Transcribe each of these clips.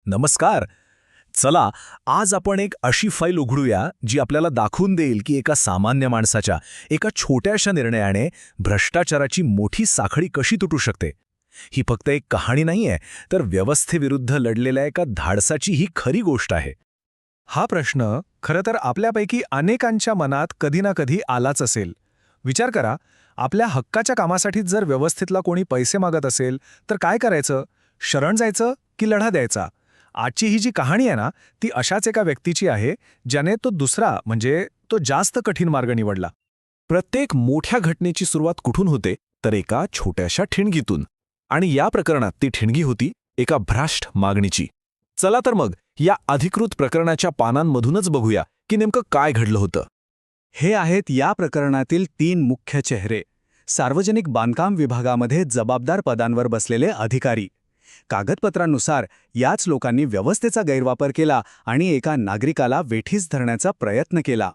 नमस्कार. चला, आज आपण एक अशी फाईल उघडूया जी आपल्याला दाखवून देईल की एका सामान्य माणसाच्या एका छोट्याशा निर्णयाने भ्रष्टाचाराची मोठी साखळी कशी तुटू शकते. ही फक्त एक कहाणी नाहीये, तर व्यवस्थेविरुद्ध लढलेल्या एका धाडसाची ही खरी गोष्ट आहे. हा प्रश्न खरं तर आपल्यापैकी अनेकांच्या मनात कधी ना कधी आलाच असेल. विचार करा, आपल्या हक्काच्या कामासाठी जर व्यवस्थेतला कोणी पैसे मागत असेल तर काय करायचं? शरण जायचं की लढा द्यायचा? आजची ही जी कहाणी आहे ना, ती अशाच एका व्यक्तीची आहे ज्याने तो दुसरा म्हणजे तो जास्त कठीण मार्ग निवडला. प्रत्येक मोठ्या घटनेची सुरुवात कुठून होते, तर एका छोट्याशा ठिणगीतून. आणि या प्रकरणात ती ठिणगी होती एका भ्रष्ट मागणीची. चला तर मग या अधिकृत प्रकरणाच्या पानांमधूनच बघूया की नेमकं काय घडलं होतं. हे आहेत या प्रकरणातील 3 मुख्य चेहरे. सार्वजनिक बांधकाम विभागामध्ये जबाबदार पदांवर बसलेले अधिकारी. कागदपत्रांनुसार याच लोकांनी व्यवस्थेचा गैरवापर केला आणि एका नागरिकाला वेठीस धरण्याचा प्रयत्न केला.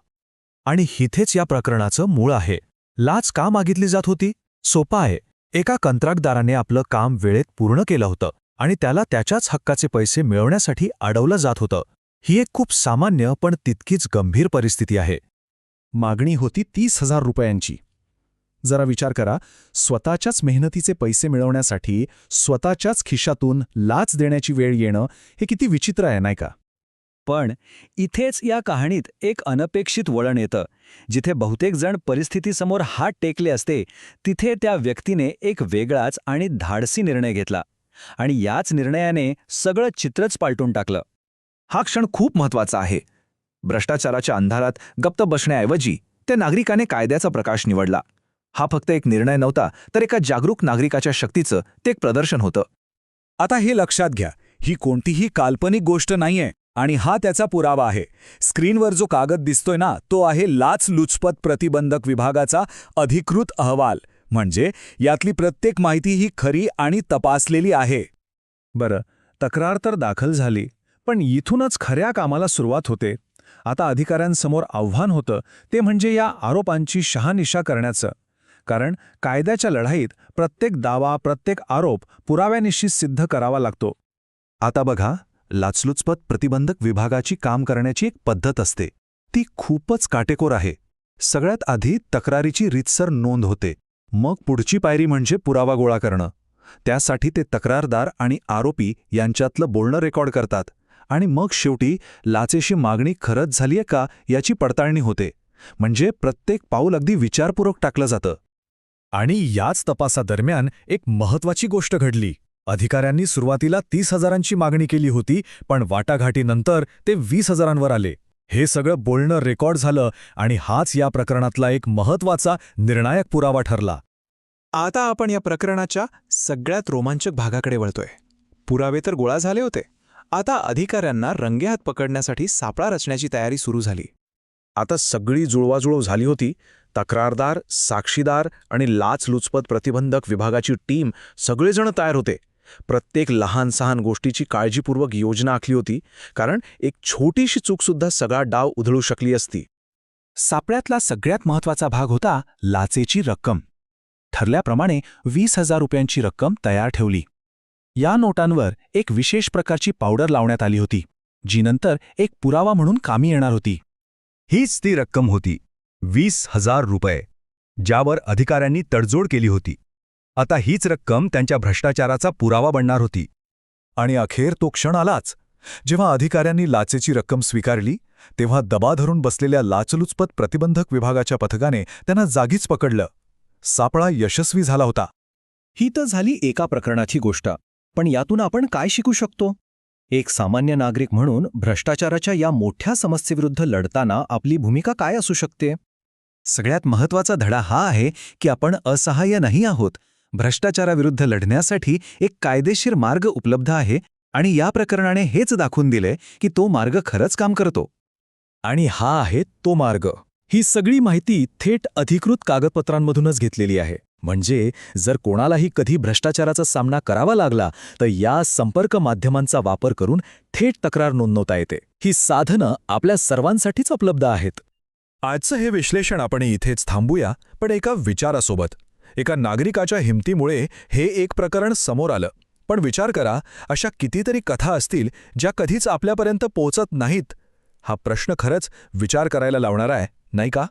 आणि इथेच या प्रकरणाचं मूळ आहे. लाच का मागितली जात होती? सोपा आहे. एका कंत्राटदाराने आपलं काम वेळेत पूर्ण केलं होतं आणि त्याला त्याच्याच हक्काचे पैसे मिळवण्यासाठी अडवलं जात होतं. ही एक खूप सामान्य पण तितकीच गंभीर परिस्थिती आहे. मागणी होती 30,000 रुपयांची. जरा विचार करा, स्वतःच्याच मेहनतीचे पैसे मिळवण्यासाठी स्वतःच्याच खिशातून लाच देण्याची वेळ येणं हे किती विचित्र आहे, नाही का? पण इथेच या कहाणीत एक अनपेक्षित वळण येतं. जिथे बहुतेक जण परिस्थितीसमोर हात टेकले असते, तिथे त्या व्यक्तीने एक वेगळाच आणि धाडसी निर्णय घेतला. आणि याच निर्णयाने सगळं चित्रच पालटून टाकलं. हा क्षण खूप महत्वाचा आहे. भ्रष्टाचाराच्या अंधारात गप्प बसण्याऐवजी त्या नागरिकाने कायद्याचा प्रकाश निवडला. हा फक्त एक निर्णय नव्हता, तर एका जागरूक नागरिकाच्या शक्तीचं ते एक प्रदर्शन होतं. आता हे लक्षात घ्या, ही कोणतीही काल्पनिक गोष्ट नाहीये आणि हा त्याचा पुरावा आहे. स्क्रीनवर जो कागद दिसतोय ना, तो आहे लाचलुचपत प्रतिबंधक विभागाचा अधिकृत अहवाल. म्हणजे यातली प्रत्येक माहिती ही खरी आणि तपासलेली आहे. बरं, तक्रार तर दाखल झाली, पण इथूनच खऱ्या कामाला सुरुवात होते. आता अधिकाऱ्यांसमोर आव्हान होतं ते म्हणजे या आरोपांची शहानिशा करण्याचं. कारण कायद्याच्या लढाईत प्रत्येक दावा, प्रत्येक आरोप पुराव्यानिशी सिद्ध करावा लागतो. आता बघा, लाचलुचपत प्रतिबंधक विभागाची काम करण्याची एक पद्धत असते. ती खूपच काटेकोर आहे. सगळ्यात आधी तक्रारीची रीतसर नोंद होते. मग पुढची पायरी म्हणजे पुरावा गोळा करणं. त्यासाठी ते तक्रारदार आणि आरोपी यांच्यातलं बोलणं रेकॉर्ड करतात. आणि मग शेवटी लाचेशी मागणी खरंच झालीये का याची पडताळणी होते. म्हणजे प्रत्येक पाऊल अगदी विचारपूर्वक टाकलं जातं. आणि याच तपासादरम्यान एक महत्वाची गोष्ट घडली. अधिकाऱ्यांनी सुरुवातीला 30,000ची मागणी केली होती, पण वाटाघाटीनंतर ते 20,000वर आले. हे सगळं बोलणं रेकॉर्ड झालं आणि हाच या प्रकरणातला एक महत्वाचा निर्णायक पुरावा ठरला. आता आपण या प्रकरणाच्या सगळ्यात रोमांचक भागाकडे वळतोय. पुरावे तर गोळा झाले होते. आता अधिकाऱ्यांना रंगेहात पकडण्यासाठी सापळा रचण्याची तयारी सुरू झाली. आता सगळी जुळवाजुळव झाली होती. तक्रारदार, साक्षीदार आणि लाचलुचपत प्रतिबंधक विभागाची टीम सगळेजण तयार होते. प्रत्येक लहान सहान गोष्टीची काळजीपूर्वक योजना आखली होती, कारण एक छोटीशी चूकसुद्धा सगळा डाव उधळू शकली असती. सापळ्यातला सगळ्यात महत्वाचा भाग होता लाचेची रक्कम. ठरल्याप्रमाणे 20,000 रुपयांची रक्कम तयार ठेवली. या नोटांवर एक विशेष प्रकारची पावडर लावण्यात आली होती, जी नंतर एक पुरावा म्हणून कामी येणार होती. हीच ती रक्कम होती, 20,000 रुपये, ज्यावर अधिकाऱ्यांनी तडजोड केली होती. आता हीच रक्कम त्यांच्या भ्रष्टाचाराचा पुरावा बनणार होती. आणि अखेर तो क्षण आलाच. जेव्हा अधिकाऱ्यांनी लाचेची रक्कम स्वीकारली, तेव्हा दबा धरून बसलेल्या लाचलुचपत प्रतिबंधक विभागाच्या पथकाने त्यांना जागीच पकडलं. सापळा यशस्वी झाला होता. ही तर झाली एका प्रकरणाची गोष्ट. पण यातून आपण काय शिकू शकतो? एक सामान्य नागरिक म्हणून भ्रष्टाचाराच्या या मोठ्या समस्येविरुद्ध लढताना आपली भूमिका काय असू शकते? सगळ्यात महत्त्वाचा धडा हा आहे की आपण असहाय्य नाही आहोत. भ्रष्टाचाराविरुद्ध लढण्यासाठी एक कायदेशीर मार्ग उपलब्ध आहे आणि या प्रकरणाने हेच दाखवून दिले की तो मार्ग खरंच काम करतो. आणि हा आहे तो मार्ग. ही सगळी माहिती थेट अधिकृत कागदपत्रांमधूनच घेतलेली आहे. म्हणजे जर कोणालाही कधी भ्रष्टाचाराचा सामना करावा लागला तर या संपर्क माध्यमांचा वापर करून थेट तक्रार नोंदवता येते. ही साधनं आपल्या सर्वांसाठीच उपलब्ध आहेत. आजचं हे विश्लेषण आपण इथेच थांबूया, पण एका विचारासोबत. एका नागरिकाच्या हिमतीमुळे हे एक प्रकरण समोर आलं. पण विचार करा, अशा कितीतरी कथा असतील ज्या कधीच आपल्यापर्यंत पोहोचत नाहीत. हा प्रश्न खरंच विचार करायला लावणारा आहे, नाही का?